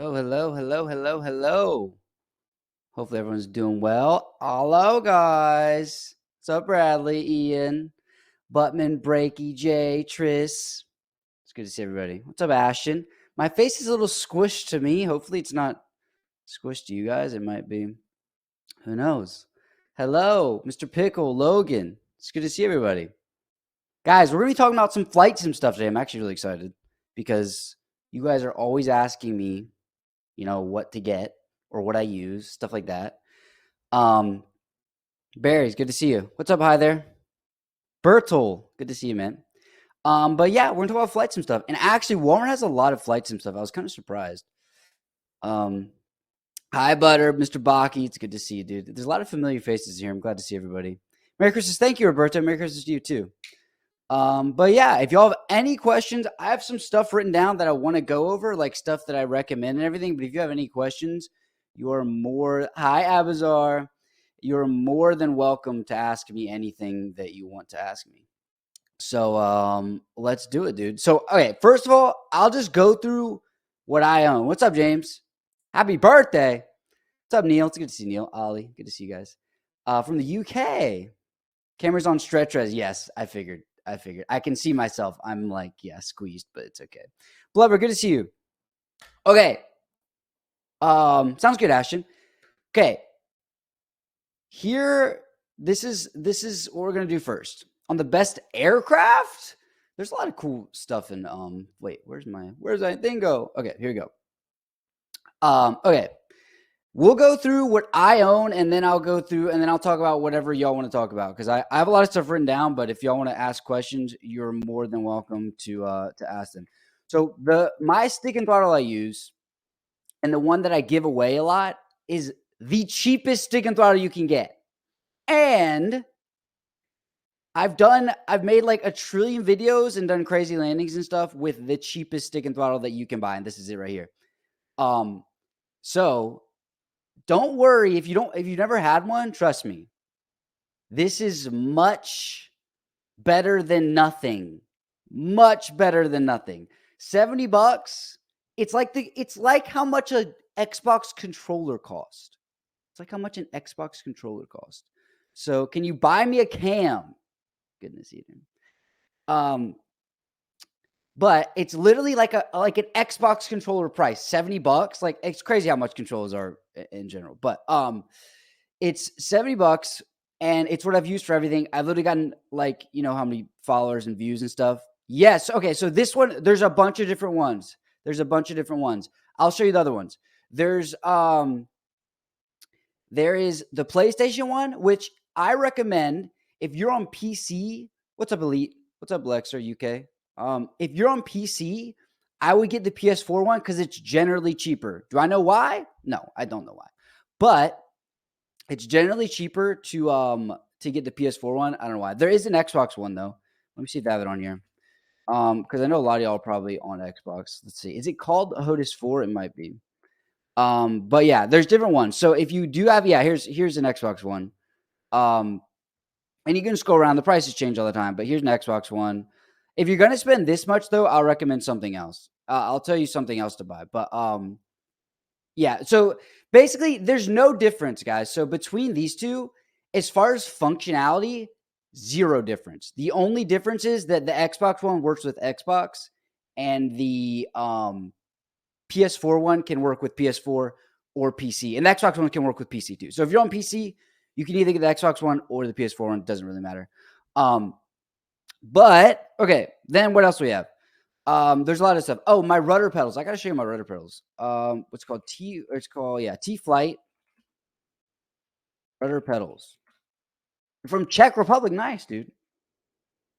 Oh, hello, hello, hello, hello. Hopefully everyone's doing well. Hello, guys. What's up, Bradley, Ian, Buttman, Breaky, Jay, Tris? It's good to see everybody. What's up, Ashton? My face is a little squished to me. Hopefully it's not squished to you guys. It might be. Who knows? Hello, Mr. Pickle, Logan. It's good to see everybody. Guys, we're going to be talking about some flight sim stuff today. I'm actually really excited because you guys are always asking me what to get or what I use, stuff like that. Barry's good to see you. What's up? Hi there. Bertel, good to see you, man. But yeah, we're gonna talk about flight sim stuff. And actually, Walmart has a lot of flight sim stuff. I was kind of surprised. Hi, Butter, Mr. Baki. It's good to see you, dude. There's a lot of familiar faces here. I'm glad to see everybody. Merry Christmas. Thank you, Roberto. Merry Christmas to you too. But yeah, if y'all have any questions, I have some stuff written down that I want to go over, like stuff that I recommend and everything. But if you have any questions, you are hi, Abazar. You're more than welcome to ask me anything that you want to ask me. So let's do it, dude. So okay, first of all, I'll just go through what I own. What's up, James? Happy birthday. What's up, Neil? It's good to see Neil. Ollie, good to see you guys. From the UK. Camera's on stretch res. Yes, I figured. I can see myself. I'm like, yeah, squeezed, but it's okay. Blubber, good to see you. Okay. Sounds good, Ashton. Okay. Here, this is what we're gonna do first. On the best aircraft, there's a lot of cool stuff in wait, where's that thing go? Okay, here we go. Okay. We'll go through what I own, and then I'll go through, and then I'll talk about whatever y'all want to talk about. Because I have a lot of stuff written down, but if y'all want to ask questions, you're more than welcome to ask them. So my stick and throttle I use, and the one that I give away a lot, is the cheapest stick and throttle you can get. And I've made like a trillion videos and done crazy landings and stuff with the cheapest stick and throttle that you can buy, and this is it right here. So don't worry if you've never had one, trust me. This is much better than nothing. Much better than nothing. $70. It's like how much an Xbox controller cost. It's like how much an Xbox controller cost. So can you buy me a cam? Goodness, Ethan. But it's literally like an Xbox controller price, $70. Like, it's crazy how much controllers are in general. But it's $70, and it's what I've used for everything. I've literally gotten how many followers and views and stuff. Yes. Okay. So this one, there's a bunch of different ones. I'll show you the other ones. There is the PlayStation one, which I recommend if you're on PC. What's up, Elite? What's up, Lexer, UK? If you're on PC, I would get the PS4 one because it's generally cheaper. Do I know why? No, I don't know why. But it's generally cheaper to get the PS4 one. I don't know why. There is an Xbox one though. Let me see if I have it on here. Because I know a lot of y'all are probably on Xbox. Let's see. Is it called HOTAS 4? It might be. But yeah, there's different ones. So if you do have, here's an Xbox one. And you can just go around. The prices change all the time, but here's an Xbox one. If you're gonna spend this much though, I'll recommend something else. I'll tell you something else to buy. But yeah. So basically, there's no difference, guys. So between these two, as far as functionality, zero difference. The only difference is that the Xbox one works with Xbox, and the PS4 one can work with PS4 or PC, and the Xbox one can work with PC too. So if you're on PC, you can either get the Xbox one or the PS4 one. It doesn't really matter. But okay, then what else do we have? There's a lot of stuff. Oh, my rudder pedals. I gotta show you my rudder pedals. What's called T-Flight rudder pedals from Czech Republic. Nice, dude.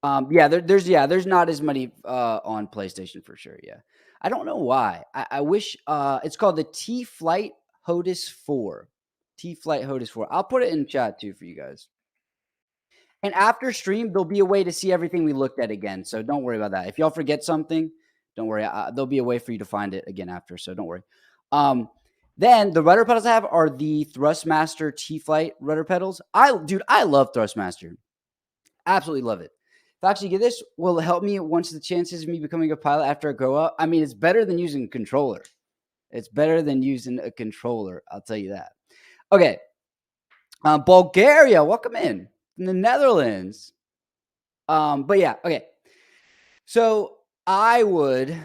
There's not as many on PlayStation for sure. Yeah, I don't know why. I wish it's called the T-Flight HOTAS 4. T-Flight HOTAS 4. I'll put it in chat too for you guys. And after stream, there'll be a way to see everything we looked at again. So don't worry about that. If y'all forget something, don't worry. There'll be a way for you to find it again after. So don't worry. Then the rudder pedals I have are the Thrustmaster T-Flight rudder pedals. I love Thrustmaster. Absolutely love it. If I actually get this, will it help me once the chances of me becoming a pilot after I grow up? I mean, it's better than using a controller. It's better than using a controller. I'll tell you that. Okay. Bulgaria, welcome in from the Netherlands. But yeah, okay. So I would,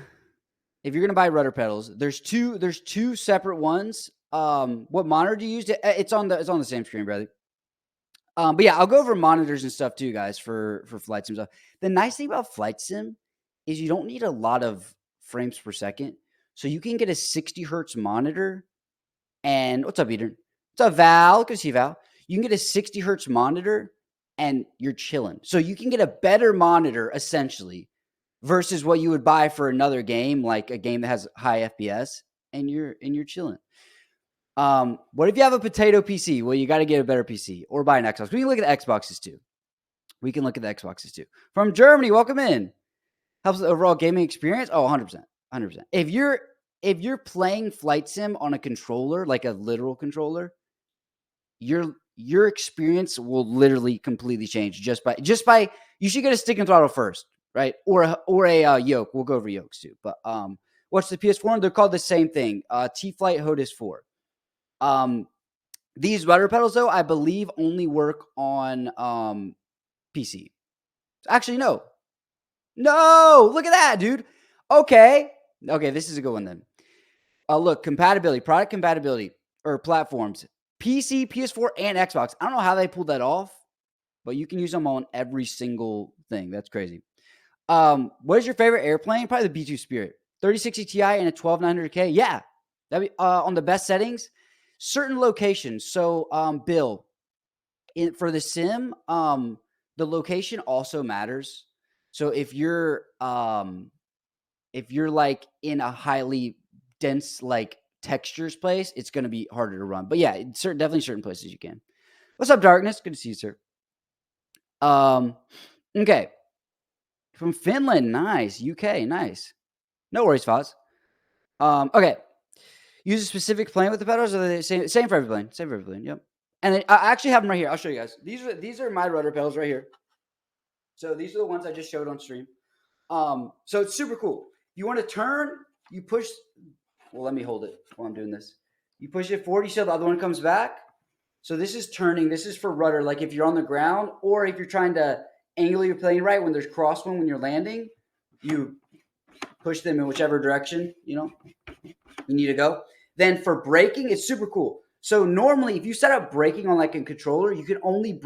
if you're gonna buy rudder pedals, there's two separate ones. What monitor do you use? It's on the same screen, brother. But yeah, I'll go over monitors and stuff too, guys, for flight sim stuff. The nice thing about flight sim is you don't need a lot of frames per second, so you can get a 60 hertz monitor. And what's up, Eden? What's up, Val? Good to see you, Val. You can get a 60 hertz monitor, and you're chilling. So you can get a better monitor essentially versus what you would buy for another game, like a game that has high FPS, and you're chilling. What if you have a potato PC? Well, you got to get a better PC or buy an Xbox. We can look at the Xboxes too. From Germany, welcome in. Helps the overall gaming experience. Oh, 100%. 100%. If you're playing flight sim on a controller, like a literal controller, your experience will literally completely change just by you should get a stick and throttle first, right? Or a yoke. We'll go over yokes too. But what's the PS4? They're called the same thing. T-Flight HOTAS 4. These rudder pedals, though, I believe only work on PC. Actually, no. Look at that, dude. Okay, this is a good one then. Look, product compatibility, or platforms. PC, PS4, and Xbox. I don't know how they pulled that off, but you can use them on every single thing. That's crazy. What is your favorite airplane? Probably the B2 Spirit. 3060 Ti and a 12900K. Yeah. That'd be on the best settings. Certain locations. So, Bill, for the sim, the location also matters. So if you're like in a highly dense like textures place, it's going to be harder to run. But yeah, definitely certain places you can. What's up, Darkness? Good to see you, sir. Okay. From Finland, nice. UK, nice. No worries, Foz. Okay. Use a specific plane with the pedals, or are they same for every plane? Same for every plane. Yep. And I actually have them right here. I'll show you guys. These are my rudder pedals right here. So these are the ones I just showed on stream. So it's super cool. You want to turn, you push. Well, let me hold it while I'm doing this. You push it forward, you see how the other one comes back. So this is turning. This is for rudder, like if you're on the ground, or if you're trying to angle your plane right when there's crosswind when you're landing, you push them in whichever direction you need to go. Then for braking, it's super cool. So normally, if you set up braking on like a controller, you can only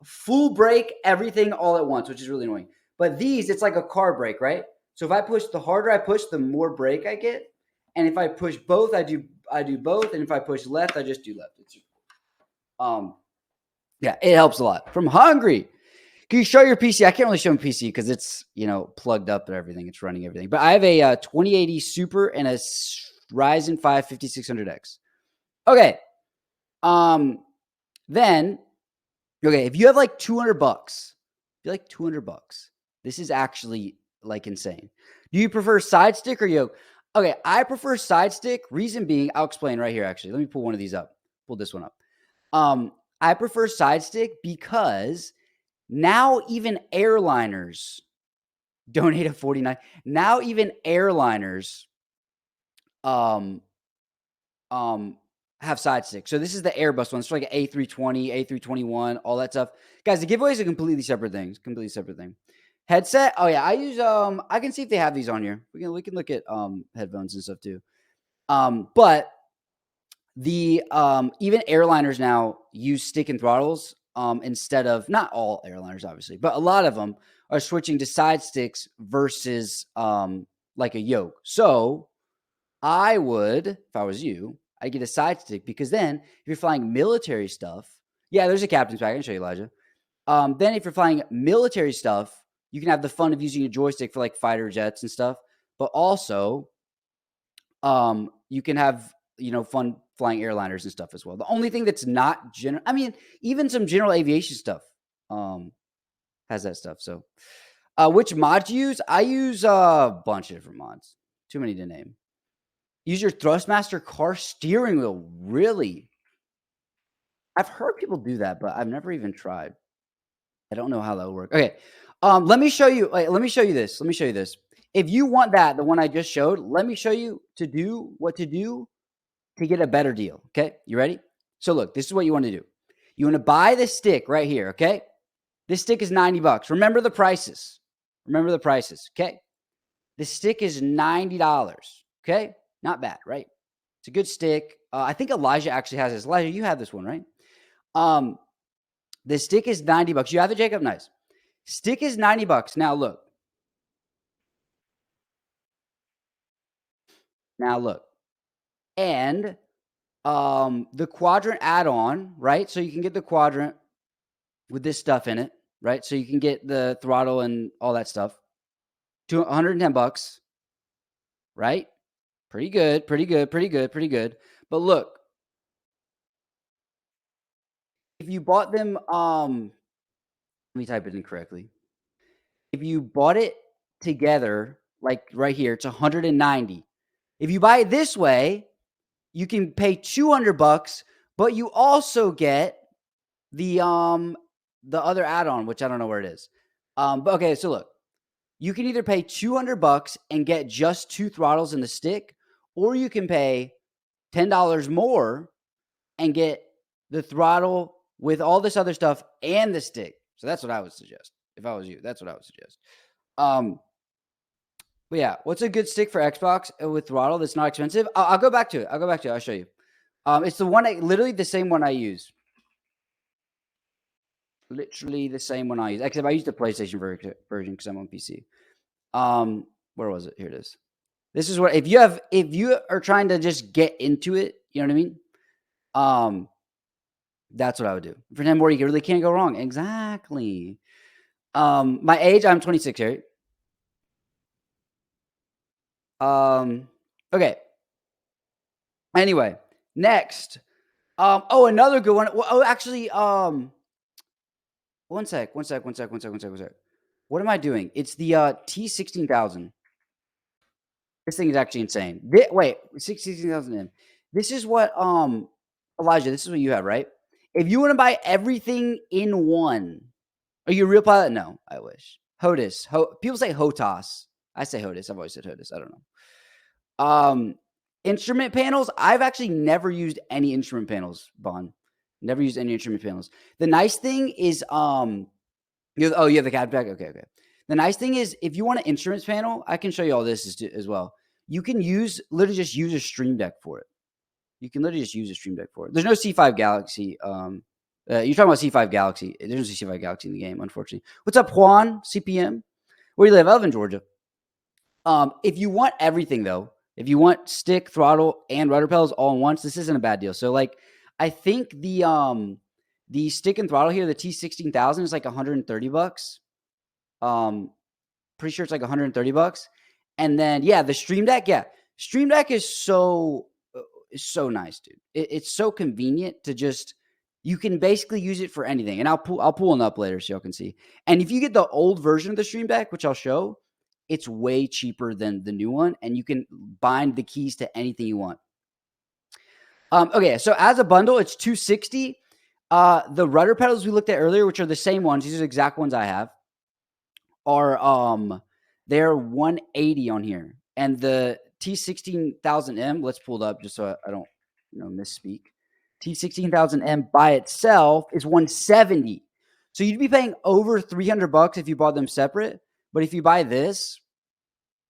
full brake everything all at once, which is really annoying. But these, it's like a car brake, right? So if I push, the harder I push, the more brake I get. And if I push both, I do both. And if I push left, I just do left. It's super cool. Yeah, it helps a lot. From Hungary, can you show your PC? I can't really show my PC because it's plugged up and everything. It's running everything. But I have a 2080 Super and a Ryzen 5 5600X. Okay. Then, okay, if you have like $200, this is actually like insane. Do you prefer side stick or yoke? Okay, I prefer side stick. Reason being, I'll explain right here. Actually, let me pull one of these up. Pull this one up. I prefer side stick because now even airliners donate a 49. Now even airliners have side stick. So this is the Airbus one. It's like an A320, A321, all that stuff. Guys, the giveaway is a completely separate thing. Headset. Oh yeah, I use I can see if they have these on here. We can look at headphones and stuff too. But the even airliners now use stick and throttles instead of, not all airliners obviously, but a lot of them are switching to side sticks versus like a yoke. So I would, if I was you, I'd get a side stick, because then if you're flying military stuff, yeah, there's a captain's pack. I can show you, Elijah. Then if you're flying military stuff, you can have the fun of using a joystick for like fighter jets and stuff, but also you can have fun flying airliners and stuff as well. The only thing that's not general, I mean, even some general aviation stuff has that stuff. So which mods you use? I use a bunch of different mods. Too many to name. Use your Thrustmaster car steering wheel. Really? I've heard people do that, but I've never even tried. I don't know how that will work. Okay. Let me show you this. If you want that, the one I just showed, let me show you what to do to get a better deal. Okay, you ready? So look, this is what you want to do. You want to buy this stick right here. Okay, this stick is $90. Remember the prices. Remember the prices. Okay, this stick is $90. Okay, not bad, right? It's a good stick. I think Elijah actually has this. Elijah, you have this one, right? The stick is $90. You have it, Jacob? Nice. Stick is $90. Now look. And the quadrant add-on, right? So you can get the quadrant with this stuff in it, right? So you can get the throttle and all that stuff. To $110, right? Pretty good, pretty good, pretty good, pretty good. But look, if you bought them, let me type it in correctly. If you bought it together, like right here, it's 190. If you buy it this way, you can pay $200, but you also get the other add-on, which I don't know where it is. But okay, so look, you can either pay $200 and get just 2 throttles in the stick, or you can pay $10 more and get the throttle with all this other stuff and the stick. So that's what I would suggest. If I was you, that's what I would suggest. But yeah, what's a good stick for Xbox with throttle that's not expensive? I'll go back to it. I'll show you. It's the one, literally the same one I use. Literally the same one I use. Except I use the PlayStation version because I'm on PC. Where was it? Here it is. This is what if you are trying to just get into it, you know what I mean? That's what I would do. For 10 more, you really can't go wrong. Exactly. My age, I'm 26, right? Okay. Anyway, next. Another good one. Oh, actually, one sec. What am I doing? It's the T16000. This thing is actually insane. Wait, 16,000 M. This is what Elijah, this is what you have, right? If you want to buy everything in one, are you a real pilot? No, I wish. HOTAS. People say HOTAS. I say HOTAS. I've always said HOTAS. I don't know. Instrument panels. I've actually never used any instrument panels, Bond. Never used any instrument panels. The nice thing is, you have the cab pack? Okay. The nice thing is, if you want an instruments panel, I can show you all this as well. You can literally just use a Stream Deck for it. You can literally just use a Stream Deck for it. There's no C5 Galaxy. You're talking about C5 Galaxy. There's no C5 Galaxy in the game, unfortunately. What's up, Juan? CPM? Where do you live? I live in Georgia. If you want everything, though, if you want stick, throttle, and rudder pedals all in once, this isn't a bad deal. So, like, I think the stick and throttle here, the T16000 is like $130. Pretty sure it's like $130. And then, yeah, the Stream Deck, Stream Deck is so nice, dude. It's so convenient to just, you can basically use it for anything. And I'll pull one up later so y'all can see. And if you get the old version of the Stream Deck, which I'll show, it's way cheaper than the new one, and you can bind the keys to anything you want. Okay, so as a bundle, it's $260. The rudder pedals we looked at earlier, which are the same ones, these are the exact ones I have, are they're $180 on here. And the T16000M, let's pull it up just so I don't misspeak. T16000M by itself is $170. So you'd be paying over $300 if you bought them separate. But if you buy this,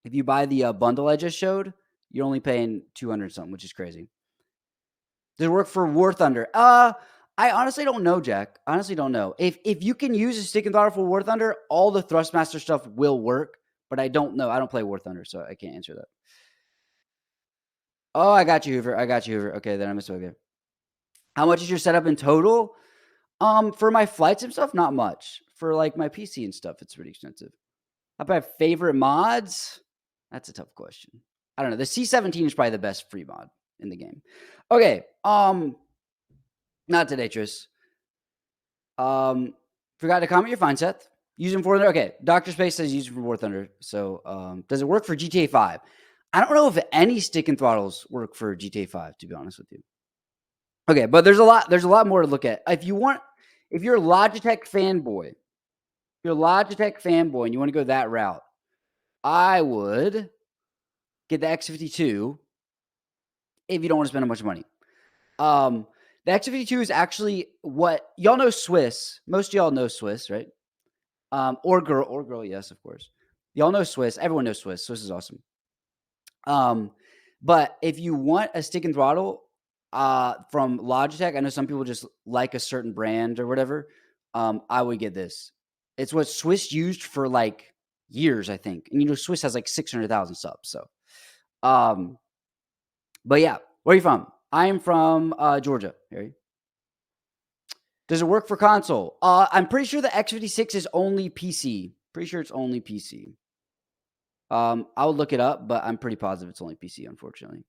if you buy the bundle I just showed, you're only paying $200 something, which is crazy. Does it work for War Thunder? I honestly don't know, Jack. Honestly don't know. If you can use a stick and throttle for War Thunder, all the Thrustmaster stuff will work. But I don't know. I don't play War Thunder, so I can't answer that. Oh, I got you, Hoover. Okay, then I misspoke there. How much is your setup in total? For my flights and stuff, not much. For like my PC and stuff, it's pretty expensive. How about favorite mods? That's a tough question. I don't know. The C17 is probably the best free mod in the game. Okay. Not today, Tris. Forgot to comment. You're fine, Seth. Use them for Thunder. Okay. Dr. Space says use it for War Thunder. So, does it work for GTA 5? I don't know if any stick and throttles work for GTA 5, to be honest with you. Okay, but there's a lot more to look at. If you're a Logitech fanboy, and you want to go that route, I would get the X52 if you don't want to spend a bunch of money. The X52 is actually what y'all know Swiss. Most of y'all know Swiss, right? Or girl, yes, of course. Y'all know Swiss. Everyone knows Swiss. Swiss is awesome. But if you want a stick and throttle from Logitech, I know some people just like a certain brand or whatever. I would get this. It's what Swiss used for like years, I think. And you know, Swiss has like 600,000 subs. So, but yeah, where are you from? I am from Georgia, Harry. Does it work for console? I'm pretty sure the X56 is only PC. Pretty sure it's only PC. I'll look it up, but I'm pretty positive it's only PC, unfortunately.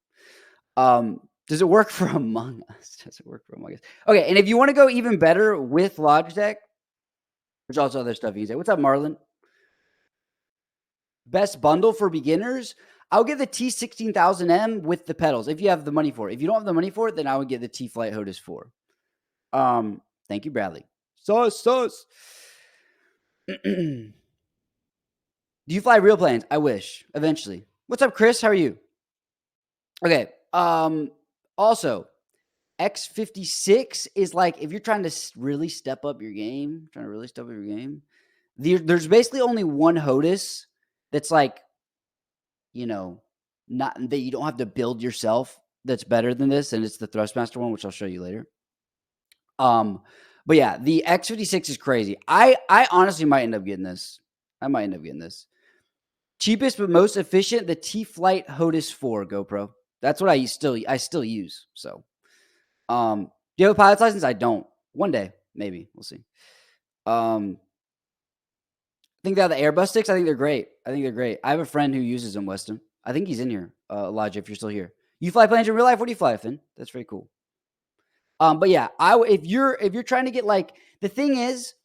Does it work for Among Us? Does it work for Among Us? Okay, and if you want to go even better with Logitech, there's also other stuff you can say. What's up, Marlon? Best bundle for beginners? I'll get the T16000M with the pedals if you have the money for it. If you don't have the money for it, then I would get the T-Flight HOTAS 4. Thank you, Bradley. Sus. Do you fly real planes? I wish. Eventually. What's up, Chris? How are you? Okay. Also, X56 is like if you're trying to really step up your game, there's basically only one HOTAS that's like, you know, not that you don't have to build yourself that's better than this, and it's the Thrustmaster one, which I'll show you later. But yeah, the X56 is crazy. I honestly might end up getting this. Cheapest but most efficient, the T-Flight HOTAS 4 GoPro. That's what I still use. So, do you have a pilot's license? I don't. One day, maybe. We'll see. I think they have the Airbus sticks. I think they're great. I have a friend who uses them, Weston. I think he's in here. Elijah, if you're still here. You fly planes in real life? What do you fly, Finn? That's very cool. But yeah, if you're trying to get like, the thing is,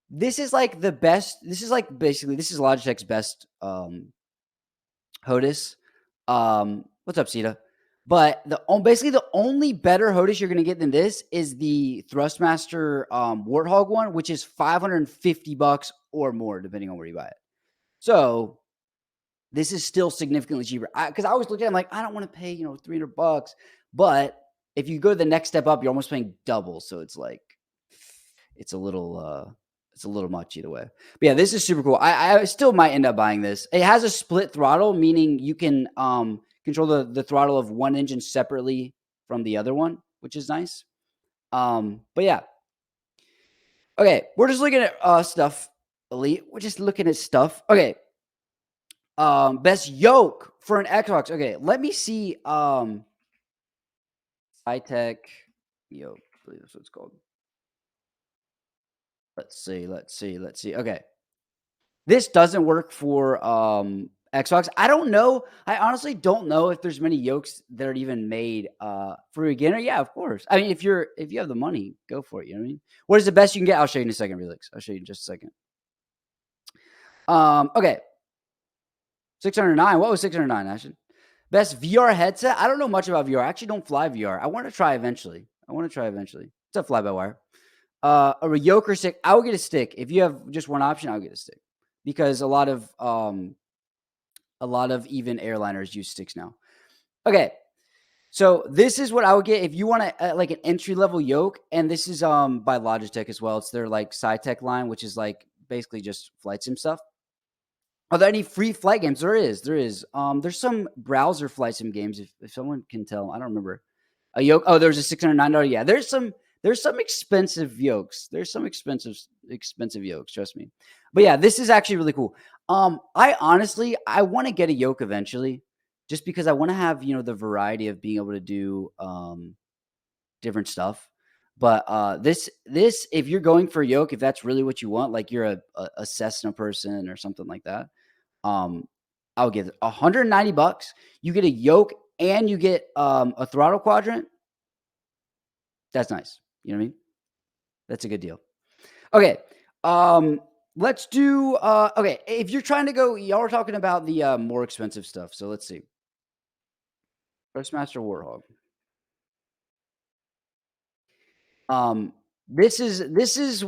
this is like the best. This is like basically this is Logitech's best HOTAS. What's up, Sita? But basically the only better HOTAS you're gonna get than this is the Thrustmaster Warthog one, which is $550 or more, depending on where you buy it. So this is still significantly cheaper. Because I was looking at it, I'm like, I don't want to pay $300, but if you go to the next step up, you're almost paying double. So it's like it's a little much either way. But yeah, this is super cool. I still might end up buying this. It has a split throttle, meaning you can control the throttle of one engine separately from the other one, which is nice. But yeah. Okay, we're just looking at stuff, Elite. We're just looking at stuff. Okay. Best yoke for an Xbox. Okay, let me see. High-tech yoke. I believe that's what it's called. Let's see. Okay. This doesn't work for Xbox. I don't know. I honestly don't know if there's many yokes that are even made for a beginner. Yeah, of course. I mean, if you have the money, go for it. You know what I mean? What is the best you can get? I'll show you in a second, Relix. I'll show you in just a second. Okay. 609. What was 609, Ashton? Best VR headset? I don't know much about VR. I actually don't fly VR. I want to try eventually. It's a fly-by-wire. A yoke or stick. I will get a stick. If you have just one option, I'll get a stick. Because a lot of even airliners use sticks now. Okay. So this is what I would get if you want like an entry-level yoke. And this is by Logitech as well. It's their like SciTech line, which is like basically just flight sim stuff. Are there any free flight games? There is. There's some browser flight sim games, if someone can tell. I don't remember. A yoke. Oh, there's a $609. Yeah, there's some expensive yokes. There's some expensive yokes, trust me. But yeah, this is actually really cool. I honestly want to get a yoke eventually, just because I want to have, the variety of being able to do different stuff. But this if you're going for a yoke, if that's really what you want, like you're a Cessna person or something like that, I'll give it $190. You get a yoke and you get a throttle quadrant. That's nice. You know what I mean? That's a good deal. Okay. Let's do okay. If you're trying to go, y'all are talking about the more expensive stuff. So let's see. Thrustmaster Warthog. This is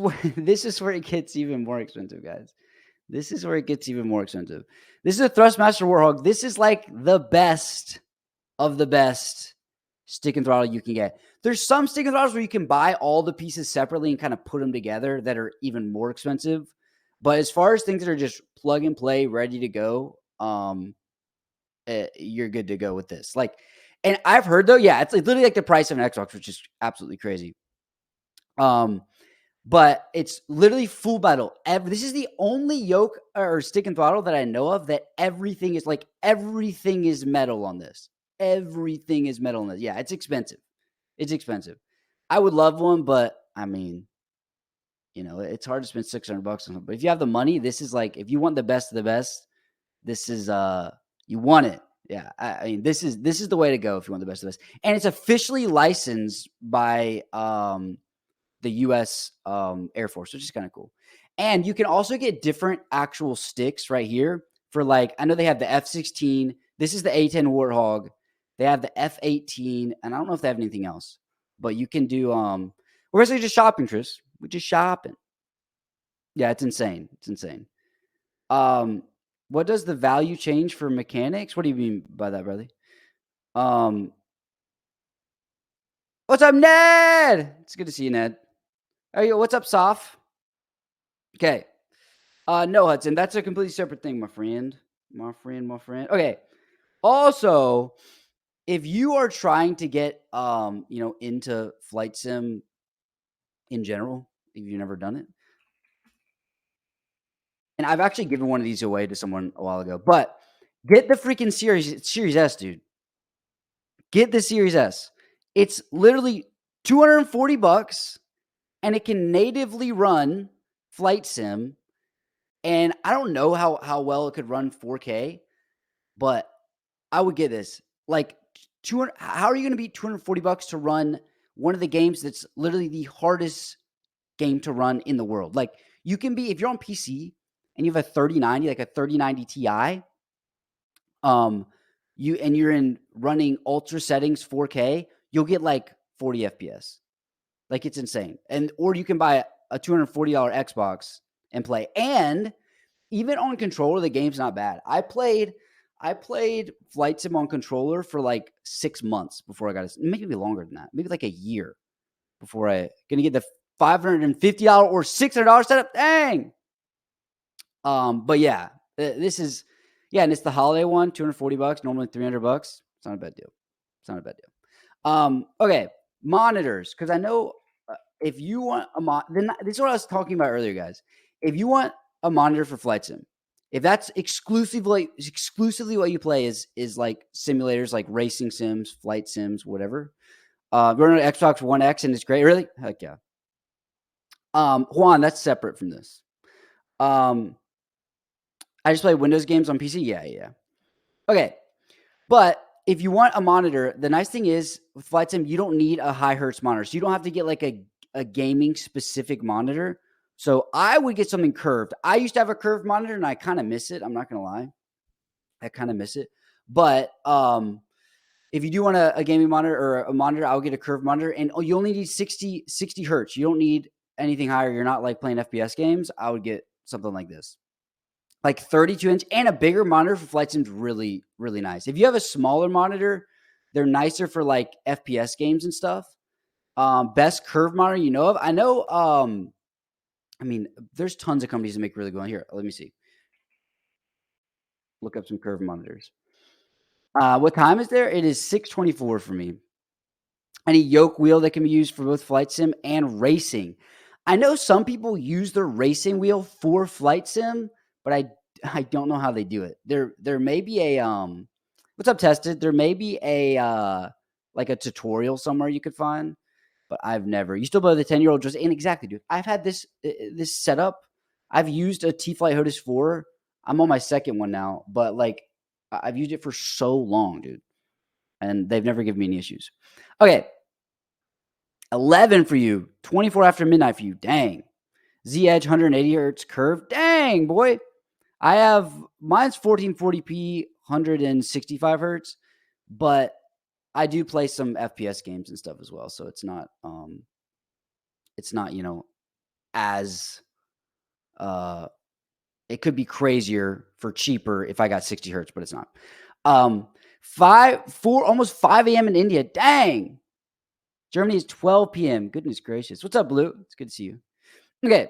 where it gets even more expensive, guys. This is where it gets even more expensive. This is a Thrustmaster Warthog. This is like the best of the best stick and throttle you can get. There's some stick and throttles where you can buy all the pieces separately and kind of put them together that are even more expensive. But as far as things that are just plug and play, ready to go, you're good to go with this. Like, and I've heard though, yeah, it's literally like the price of an Xbox, which is absolutely crazy. But it's literally full metal. This is the only yoke or stick and throttle that I know of that everything is metal on this. Everything is metal on this. Yeah, it's expensive. It's expensive. I would love one, but I mean, it's hard to spend $600 on something. But if you have the money, this is like, if you want the best of the best, this is you want it. Yeah, I mean, this is the way to go if you want the best of the best. And it's officially licensed by the U.S. Air Force, which is kind of cool. And you can also get different actual sticks right here for like, I know they have the F-16. This is the A-10 Warthog. They have the F-18, and I don't know if they have anything else. But you can do we're basically just shopping, Tris. We're just shopping. Yeah, it's insane. It's insane. What does the value change for mechanics? What do you mean by that, brother? What's up, Ned? It's good to see you, Ned. Hey, what's up, Soph? Okay. No, Hudson, that's a completely separate thing, my friend. My friend. Okay. Also, if you are trying to get into flight sim in general, if you've never done it, and I've actually given one of these away to someone a while ago, but get the freaking Series S, dude. Get the Series S. It's literally $240 and it can natively run flight sim. And I don't know how well it could run 4K, but I would get this. Like 200. How are you going to beat $240 to run one of the games that's literally the hardest game to run in the world? Like you can be, if you're on PC and you have a 3090, like a 3090 Ti, you're in running ultra settings 4K, you'll get like 40 FPS. Like it's insane. Or you can buy a $240 Xbox and play. And even on controller, the game's not bad. I played Flight Sim on controller for like 6 months before I got it. Maybe longer than that. Maybe like a year before I gonna get the $550 or $600 setup. Dang. But yeah, this is and it's the holiday one, $240, normally $300. It's not a bad deal. It's not a bad deal. Okay, monitors, because I know if you want then this is what I was talking about earlier, guys. If you want a monitor for flight sim, if that's exclusively what you play is like simulators, like racing sims, flight sims, whatever. Running an Xbox One X and it's great. Really? Heck yeah. Juan, that's separate from this. I just play Windows games on PC. Yeah. Okay, but if you want a monitor, the nice thing is with flight sim, you don't need a high hertz monitor, so you don't have to get like a gaming specific monitor. So I would get something curved. I used to have a curved monitor and I kind of miss it. I'm not going to lie. I kind of miss it. But if you do want a gaming monitor or a monitor, I'll get a curved monitor. And you only need 60 hertz. You don't need anything higher. You're not like playing FPS games. I would get something like this. Like 32-inch and a bigger monitor for flight sims, really, really nice. If you have a smaller monitor, they're nicer for like FPS games and stuff. Best curved monitor you know of? I know, I mean, there's tons of companies that make really good one. Here, let me see. Look up some curved monitors. What time is there? It is 6:24 for me. Any yoke wheel that can be used for both flight sim and racing. I know some people use their racing wheel for flight sim, but I don't know how they do it. There may be a what's up, Tested? There may be a like a tutorial somewhere you could find, but I've never. You still play the 10-year-old just and exactly, dude. I've had this setup. I've used a T-Flight HOTAS 4. I'm on my second one now, but like I've used it for so long, dude, and they've never given me any issues. Okay. 11 for you. 24 after midnight for you. Dang. Z Edge 180 hertz curve. Dang, boy. I have mine's 1440p, 165 hertz, but I do play some FPS games and stuff as well, so it's not as It could be crazier for cheaper if I got 60 hertz, but it's not. almost 5 a.m. in India. Dang. Germany is 12 p.m. Goodness gracious. What's up, Blue? It's good to see you. Okay.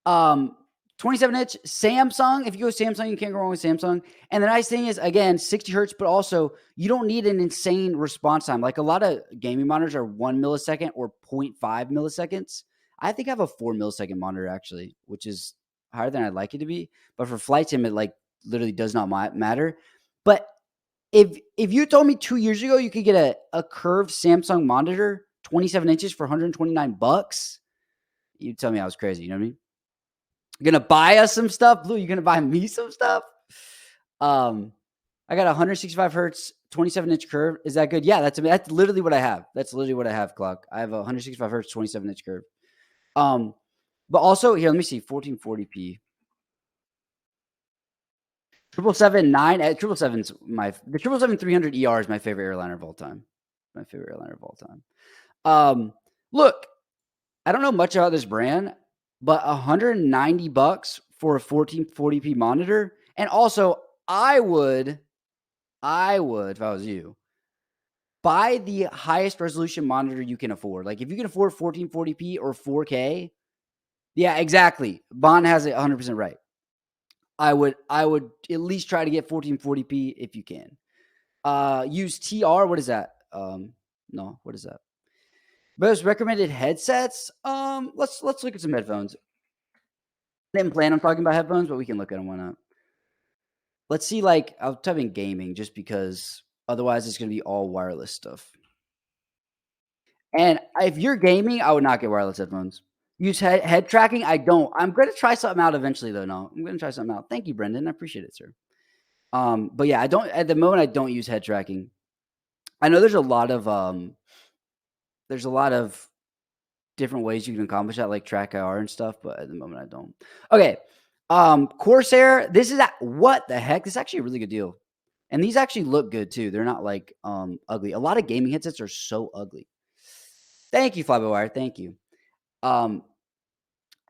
27-inch Samsung. If you go Samsung, you can't go wrong with Samsung. And the nice thing is, again, 60 hertz, but also you don't need an insane response time. Like a lot of gaming monitors are 1 millisecond or 0.5 milliseconds. I think I have a 4 millisecond monitor actually, which is higher than I'd like it to be. But for flight sim, it like literally does not matter. But if you told me 2 years ago you could get a curved Samsung monitor, 27 inches for $129, you'd tell me I was crazy. You know what I mean? You're gonna buy us some stuff, Blue. You're gonna buy me some stuff. I got 165 hertz, 27-inch curve. Is that good? Yeah, that's literally what I have. That's literally what I have, Clock. I have a 165 hertz, 27-inch curve. But also here, let me see, 1440p. 777-9. 777's the 777-300 ER is my favorite airliner of all time. My favorite airliner of all time. Look, I don't know much about this brand, but $190 for a 1440p monitor. And also, I would, if I was you, buy the highest resolution monitor you can afford. Like if you can afford 1440p or 4K, yeah, exactly. Bond has it 100% right. I would at least try to get 1440p if you can. Use TR. What is that? No, what is that? Most recommended headsets. Let's look at some headphones. I didn't plan on talking about headphones, but we can look at them. Why not? Let's see. Like I'll type in gaming just because otherwise it's gonna be all wireless stuff. And if you're gaming, I would not get wireless headphones. Use head tracking. I don't. I'm going to try something out eventually, though. No, I'm going to try something out. Thank you, Brendan. I appreciate it, sir. But yeah, I don't at the moment. I don't use head tracking. I know there's a lot of different ways you can accomplish that, like track IR and stuff. But at the moment, I don't. Okay, Corsair. This is what the heck? This is actually a really good deal, and these actually look good too. They're not like ugly. A lot of gaming headsets are so ugly. Thank you, Flyby-Wire. Thank you.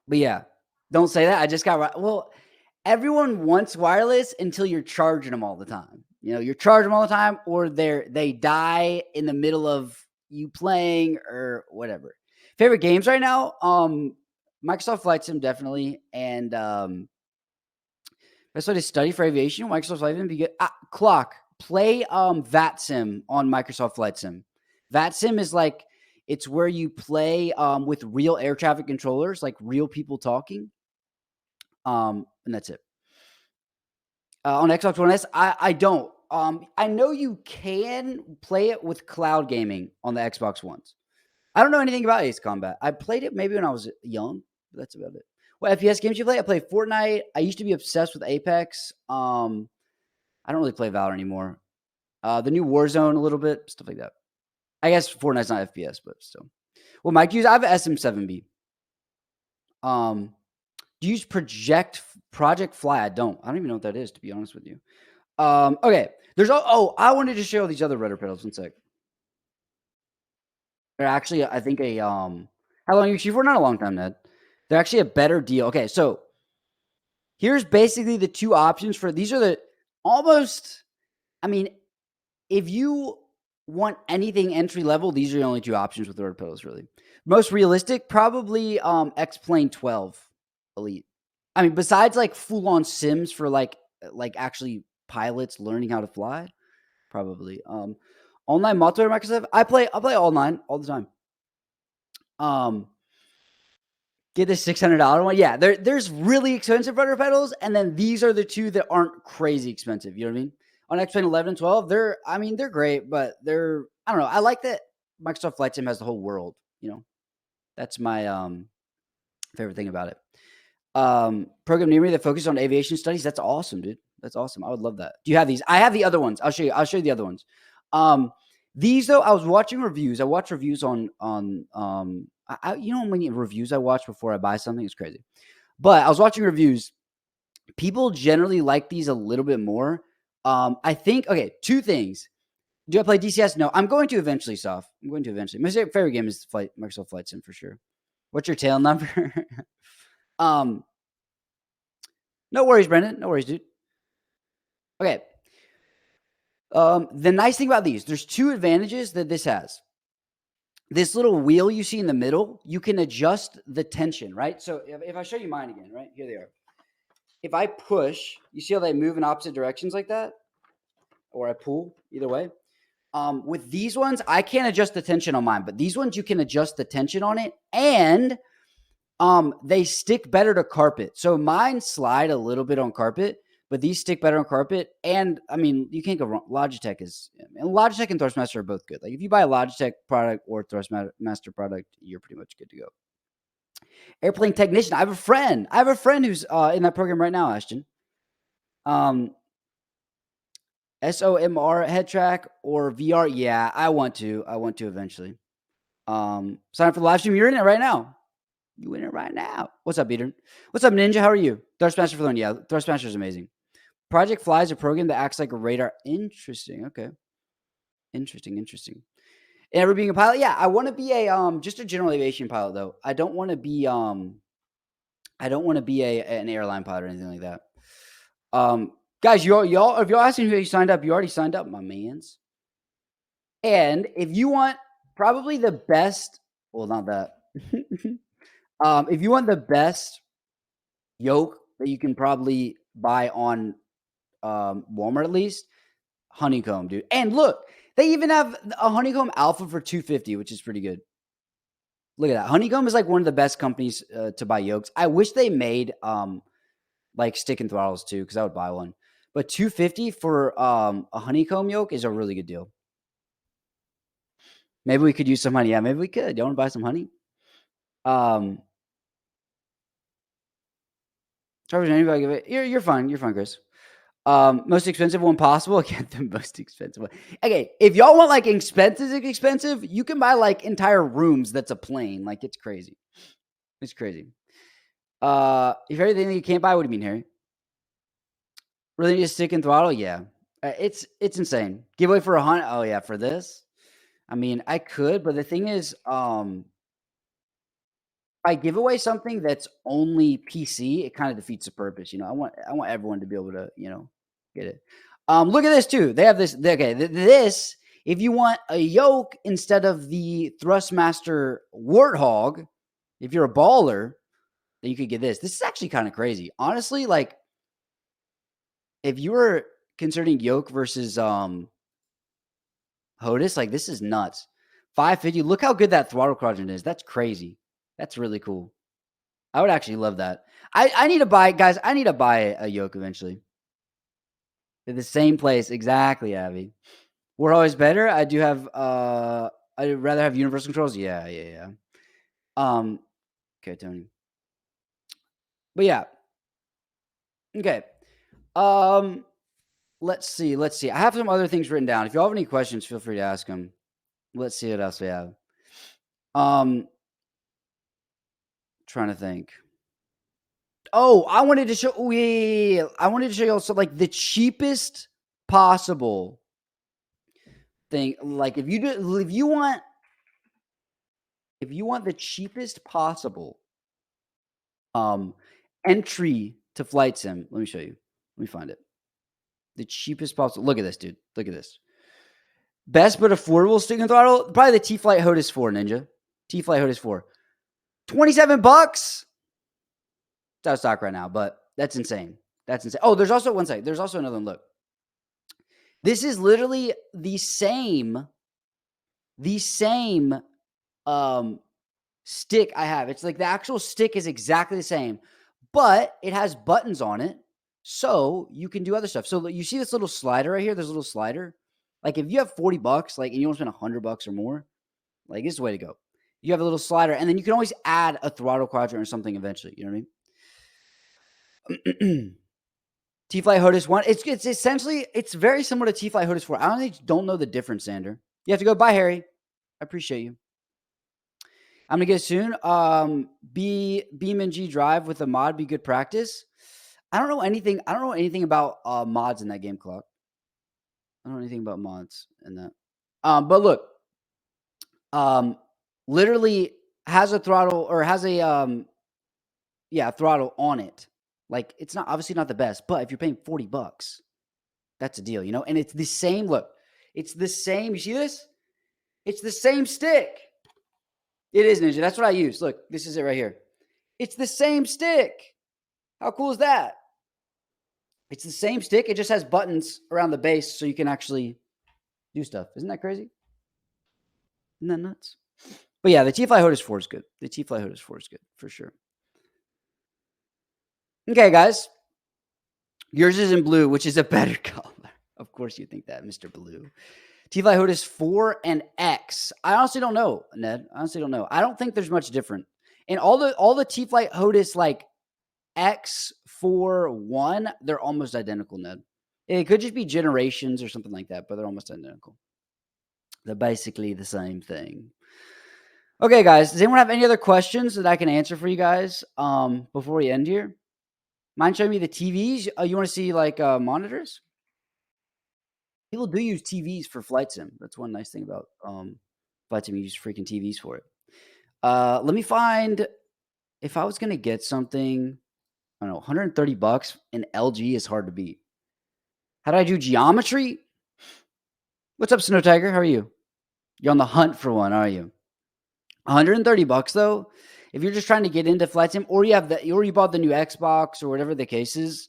But yeah, don't say that. I just got well. Everyone wants wireless until you're charging them all the time. You know, you're charging them all the time, or they die in the middle of you playing or whatever. Favorite games right now? Microsoft Flight Sim definitely, and best way to study for aviation. Microsoft Flight Sim be good. Clock play VAT Sim on Microsoft Flight Sim. VAT Sim is like it's where you play with real air traffic controllers, like real people talking. And that's it. On Xbox One S, I don't. I know you can play it with cloud gaming on the Xbox Ones. I don't know anything about Ace Combat. I played it maybe when I was young, but that's about it. What FPS games you play? I play Fortnite. I used to be obsessed with Apex. I don't really play Valorant anymore. The new Warzone a little bit, stuff like that. I guess Fortnite's not FPS, but still. Well, Mike, I have an SM7B. Do you use Project Fly? I don't even know what that is, to be honest with you. Okay. There's I wanted to show these other rudder pedals. One sec. They're actually, I think how long you for? Not a long time, Ned. They're actually a better deal. Okay, so here's basically the two options for these are the almost. I mean, if you want anything entry level, these are the only two options with rudder pedals. Really, most realistic, probably X-Plane 12 Elite. I mean, besides like full on sims for like actually pilots learning how to fly, probably. Online multiplayer Microsoft. I play online all the time. Get the $600 one. Yeah, there's really expensive rudder pedals, and then these are the two that aren't crazy expensive. You know what I mean? On X-Plane 11 and 12, they're great, but they're I don't know. I like that Microsoft Flight Sim has the whole world. You know, that's my favorite thing about it. Program near me that focuses on aviation studies. That's awesome, dude. That's awesome. I would love that. Do you have these? I have the other ones. I'll show you the other ones. These though, I was watching reviews. I watch reviews on you know how many reviews I watch before I buy something? It's crazy. But I was watching reviews. People generally like these a little bit more. I think two things. Do I play DCS? No, I'm going to eventually, Soph. I'm going to eventually. My favorite game is Microsoft Flight Sim for sure. What's your tail number? No worries, Brendan. No worries, dude. Okay. The nice thing about these, there's 2 advantages that this has. This little wheel you see in the middle, you can adjust the tension, right? So if I show you mine again, right? Here they are. If I push, you see how they move in opposite directions like that? Or I pull, either way. With these ones, I can't adjust the tension on mine, but these ones you can adjust the tension on it, and they stick better to carpet. So mine slide a little bit on carpet, but these stick better on carpet. And I mean, you can't go wrong. Logitech and Thrustmaster are both good. Like if you buy a Logitech product or Thrustmaster product, you're pretty much good to go. Airplane technician. I have a friend who's in that program right now, Ashton. SOMR head track or VR. Yeah, I want to eventually. Sign up for the live stream. You're in it right now. You in it right now. What's up, Peter? What's up, Ninja? How are you? Thrustmaster for the one. Yeah, Thrustmaster is amazing. Project Fly is a program that acts like a radar. Interesting. Okay. Interesting. And ever being a pilot? Yeah, I want to be a just a general aviation pilot though. I don't want to be an airline pilot or anything like that. Guys, y'all if you're asking who you signed up, you already signed up, my mans. And if you want probably the best, well, not that. If you want the best yoke that you can probably buy on Walmart, at least, Honeycomb, dude. And look, they even have a Honeycomb Alpha for $250, which is pretty good. Look at that. Honeycomb is like one of the best companies to buy yokes. I wish they made like stick and throttles too, because I would buy one. But $250 for a Honeycomb yoke is a really good deal. Maybe we could use some honey. Yeah, maybe we could. You want to buy some honey? You're fine. You're fine, Chris. Most expensive one possible. Get the most expensive one. Okay, if y'all want like expensive, you can buy like entire rooms. That's a plane. Like it's crazy. It's crazy. If everything you can't buy, what do you mean, Harry? Really need a stick and throttle? Yeah, it's insane. Giveaway for $100. Oh yeah, for this. I mean, I could, but the thing is, if I give away something that's only PC, it kind of defeats the purpose. You know, I want everyone to be able to, get it. Look at this too. They have this. Okay, this. If you want a yoke instead of the Thrustmaster Warthog, if you're a baller, then you could get this. This is actually kind of crazy, honestly. Like, if you were considering yoke versus HOTUS, like this is nuts. $550. Look how good that throttle quadrant is. That's crazy. That's really cool. I would actually love that. I need to buy, guys. I need to buy a yoke eventually. In the same place, exactly, Abby. We're always better. I do have. I'd rather have universal controls. Yeah. Okay, Tony. But yeah. Okay. Let's see. I have some other things written down. If you all have any questions, feel free to ask them. Let's see what else we have. Trying to think. Oh, I wanted to show. Oh, yeah. I wanted to show you also like the cheapest possible thing. Like if you want the cheapest possible entry to Flight Sim, let me show you. Let me find it. The cheapest possible. Look at this, dude. Look at this. Best but affordable stick and throttle. Probably the T-Flight HOTUS 4 Ninja. T-Flight HOTUS 4. $27. It's out of stock right now, but that's insane. That's insane. Oh, there's also one second. There's also another one. Look. This is literally the same stick I have. It's like the actual stick is exactly the same, but it has buttons on it, so you can do other stuff. So you see this little slider right here? There's a little slider. Like if you have $40, like, and you want to spend $100 or more, like this is the way to go. You have a little slider, and then you can always add a throttle quadrant or something eventually. You know what I mean? T-Flight HOTUS 1. It's essentially, it's very similar to T-Flight HOTUS 4. I honestly don't know the difference, Sander. You have to go. Bye, Harry. I appreciate you. I'm gonna get it soon. Beam and G drive with a mod be good practice. I don't know anything about mods in that game clock. I don't know anything about mods in that. But look, literally has a throttle or has a throttle on it. Like, it's not obviously not the best, but if you're paying $40, that's a deal, you know? And it's the same look. It's the same. You see this? It's the same stick. It is, Ninja. That's what I use. Look, this is it right here. It's the same stick. How cool is that? It's the same stick. It just has buttons around the base so you can actually do stuff. Isn't that crazy? Isn't that nuts? But yeah, the T-Fly HOTAS 4 is good. The T-Fly HOTAS 4 is good for sure. Okay, guys. Yours is in blue, which is a better color. Of course you think that, Mr. Blue. T-Fly HOTAS 4 and X. I honestly don't know, Ned. I honestly don't know. I don't think there's much different. And all the T-Fly HOTAS like X4 1, they're almost identical, Ned. It could just be generations or something like that, but they're almost identical. They're basically the same thing. Okay, guys. Does anyone have any other questions that I can answer for you guys before we end here? Mind showing me the TVs? You want to see like monitors? People do use TVs for flight sim. That's one nice thing about flight sim. You use freaking TVs for it. Let me find if I was gonna get something. I don't know, $130 in LG is hard to beat. How do I do geometry? What's up, Snow Tiger? How are you? You're on the hunt for one, are you? $130 though. If you're just trying to get into flight sim, or you bought the new Xbox or whatever the case is,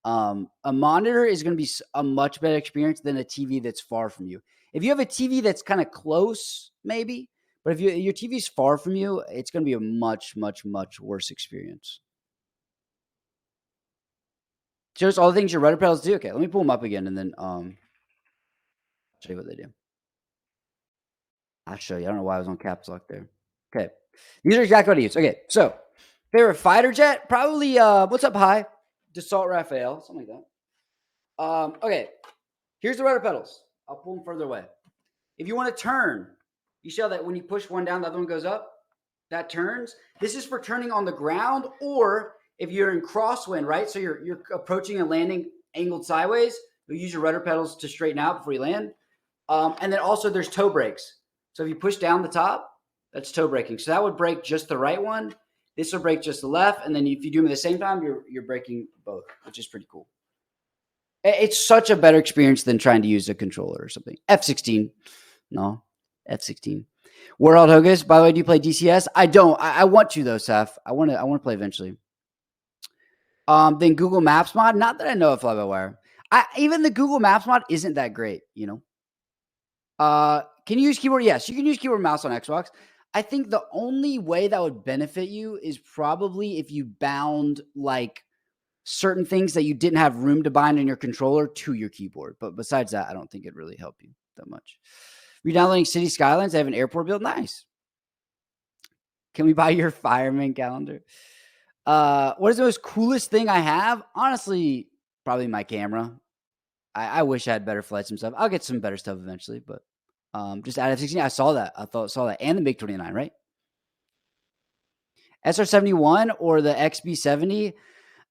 a monitor is going to be a much better experience than a TV that's far from you. If you have a TV that's kind of close, maybe, but if your TV's far from you, it's going to be a much, much, much worse experience. Shows all the things your rudder pedals do. Okay, let me pull them up again and then show you what they do. I'll show you. I don't know why I was on caps lock there. Okay, these are exactly what I use. Okay, so favorite fighter jet, probably what's up high? Dassault Raphael, something like that. Okay, here's the rudder pedals. I'll pull them further away. If you want to turn, you see how that when you push one down, the other one goes up? That turns. This is for turning on the ground, or if you're in crosswind, right? So you're approaching and landing angled sideways, you'll use your rudder pedals to straighten out before you land. And then also there's toe brakes. So if you push down the top, that's toe braking. So that would brake just the right one. This will brake just the left. And then if you do them at the same time, you're braking both, which is pretty cool. It's such a better experience than trying to use a controller or something. F16. No, F16. World Hogus, by the way, do you play DCS? I don't. I want to though, Seth. I want to play eventually. Then Google Maps mod. Not that I know of fly-by-wire. Even the Google Maps mod isn't that great, you know. Can you use keyboard? Yes, you can use keyboard and mouse on Xbox. I think the only way that would benefit you is probably if you bound like certain things that you didn't have room to bind in your controller to your keyboard. But besides that, I don't think it'd really help you that much. Redownloading City Skylines. They have an airport build. Nice. Can we buy your fireman calendar? What is the most coolest thing I have? Honestly, probably my camera. I wish I had better flights and stuff. I'll get some better stuff eventually, but just out of 16, I saw that. Saw that. And the MiG-29, right? SR-71 or the XB-70.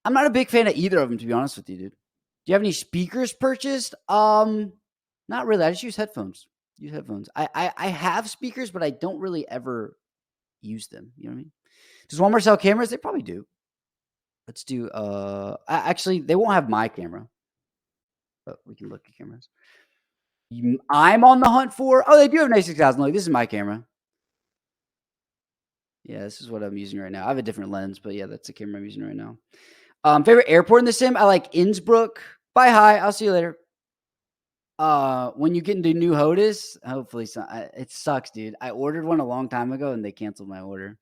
I'm not a big fan of either of them, to be honest with you, dude. Do you have any speakers purchased? Not really. I just use headphones. I have speakers, but I don't really ever use them. You know what I mean? Does Walmart sell cameras? They probably do. Let's do actually they won't have my camera. But we can look at cameras. I'm on the hunt for. Oh, they do have an A6000. Look, this is my camera. Yeah, this is what I'm using right now. I have a different lens, but yeah, that's the camera I'm using right now. Favorite airport in the sim? I like Innsbruck. Bye, hi. I'll see you later. When you get into new HOTAS, hopefully, it sucks, dude. I ordered one a long time ago and they canceled my order.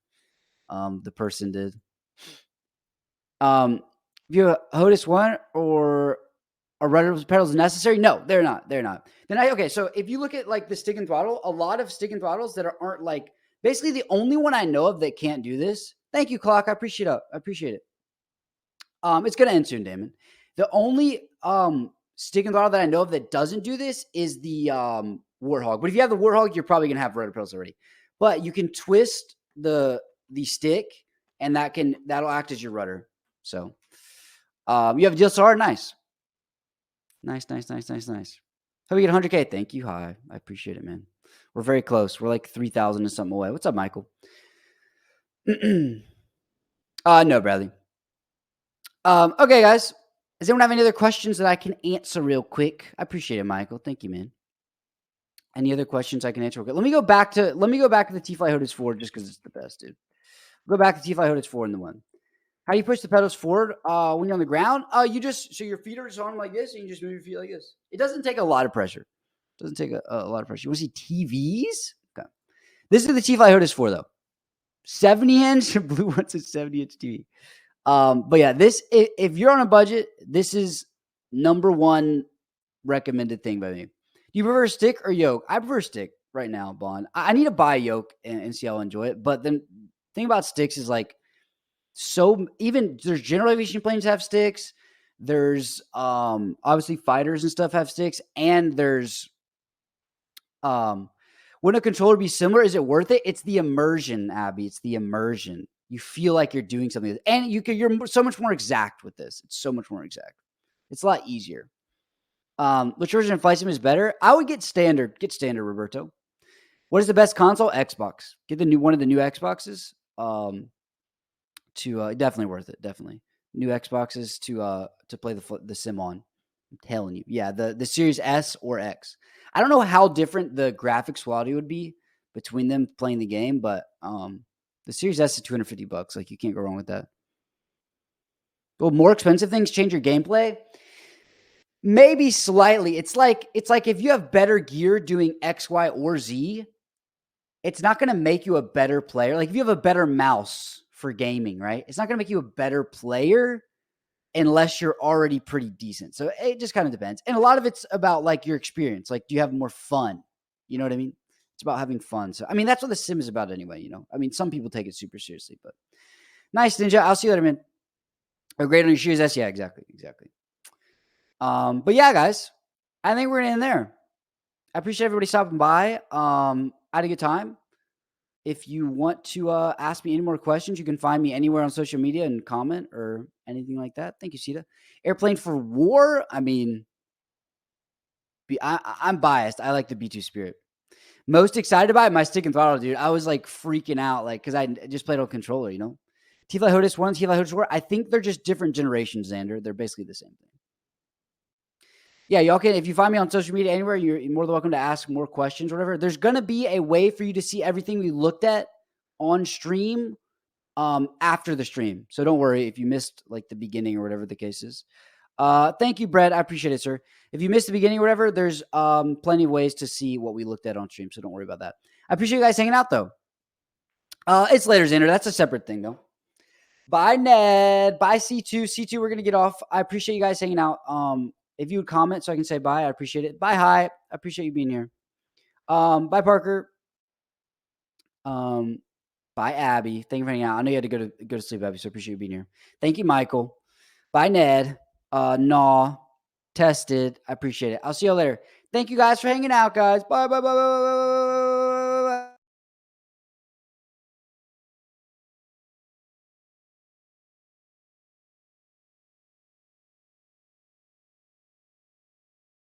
The person did. If you have a HOTAS one or are rudder pedals necessary? No, they're not. They're not. Okay. So if you look at like the stick and throttle, a lot of stick and throttles that aren't like basically the only one I know of that can't do this. Thank you, Clock. I appreciate it. It's gonna end soon, Damon. The only stick and throttle that I know of that doesn't do this is the Warthog. But if you have the Warthog, you're probably gonna have rudder pedals already. But you can twist the stick, and that'll act as your rudder. So you have a DSLR, nice. Nice. Hope we get 100K. Thank you. Hi. I appreciate it, man. We're very close. We're like 3,000 and something away. What's up, Michael? No, Bradley. Okay, guys. Does anyone have any other questions that I can answer real quick? I appreciate it, Michael. Thank you, man. Any other questions I can answer? Okay, let me go back to the T-Fly Hodis 4 just because it's the best, dude. Go back to T-Fly Hodis 4 and the one. How do you push the pedals forward when you're on the ground? You just so your feet are just on like this, and you just move your feet like this. It doesn't take a lot of pressure. It doesn't take a lot of pressure. You want to see TVs? Okay. This is the T-Fly Hodis 4 though. 70-inch blue one's a 70-inch TV. But yeah, this if you're on a budget, this is number one recommended thing by me. Do you prefer stick or yoke? I prefer stick right now, Bond. I need to buy a yoke and see how I enjoy it. But then thing about sticks is like even there's general aviation planes have sticks. There's obviously fighters and stuff have sticks, and there's wouldn't a controller be similar? Is it worth it? It's the immersion, Abby. It's the immersion. You feel like you're doing something, and you're so much more exact with this. It's so much more exact. It's a lot easier. Which version of Flight Sim is better? I would get standard. Get standard, Roberto. What is the best console? Xbox. Get one of the new Xboxes. Definitely worth it. Definitely new Xboxes to play the sim on. I'm telling you, yeah. The Series S or X. I don't know how different the graphics quality would be between them playing the game, but the Series S is $250. Like you can't go wrong with that. Will more expensive things change your gameplay? Maybe slightly. It's like if you have better gear doing X, Y, or Z, it's not going to make you a better player. Like if you have a better mouse for gaming, right? It's not going to make you a better player unless you're already pretty decent. So it just kind of depends. And a lot of it's about like your experience. Like, do you have more fun? You know what I mean? It's about having fun. So, I mean, that's what the sim is about anyway, you know? I mean, some people take it super seriously, but nice, Ninja. I'll see you later, man. Oh, great on your shoes. That's, yeah, exactly. But yeah, guys, I think we're going to end there. I appreciate everybody stopping by. I had a good time. If you want to ask me any more questions, you can find me anywhere on social media and comment or anything like that. Thank you, Sita. Airplane for War. I mean, I'm biased. I like the B2 Spirit. Most excited about it, my stick and throttle, dude. I was like freaking out, like, because I just played on controller, you know? T-Fly Hodis 1, T-Fly Hodis 4. I think they're just different generations, Xander. They're basically the same thing. Yeah, y'all can, if you find me on social media anywhere, you're more than welcome to ask more questions or whatever. There's going to be a way for you to see everything we looked at on stream after the stream. So don't worry if you missed like the beginning or whatever the case is. Thank you, Brett. I appreciate it, sir. If you missed the beginning or whatever, there's plenty of ways to see what we looked at on stream. So don't worry about that. I appreciate you guys hanging out though. It's later, Xander. That's a separate thing though. Bye, Ned. Bye, C2. C2, we're going to get off. I appreciate you guys hanging out. If you would comment so I can say bye, I appreciate it. Bye, hi. I appreciate you being here. Bye, Parker. Bye, Abby. Thank you for hanging out. I know you had to go to sleep, Abby, so I appreciate you being here. Thank you, Michael. Bye, Ned. Nah. Tested. I appreciate it. I'll see you later. Thank you guys for hanging out, guys. Bye, bye, bye, bye, bye, bye.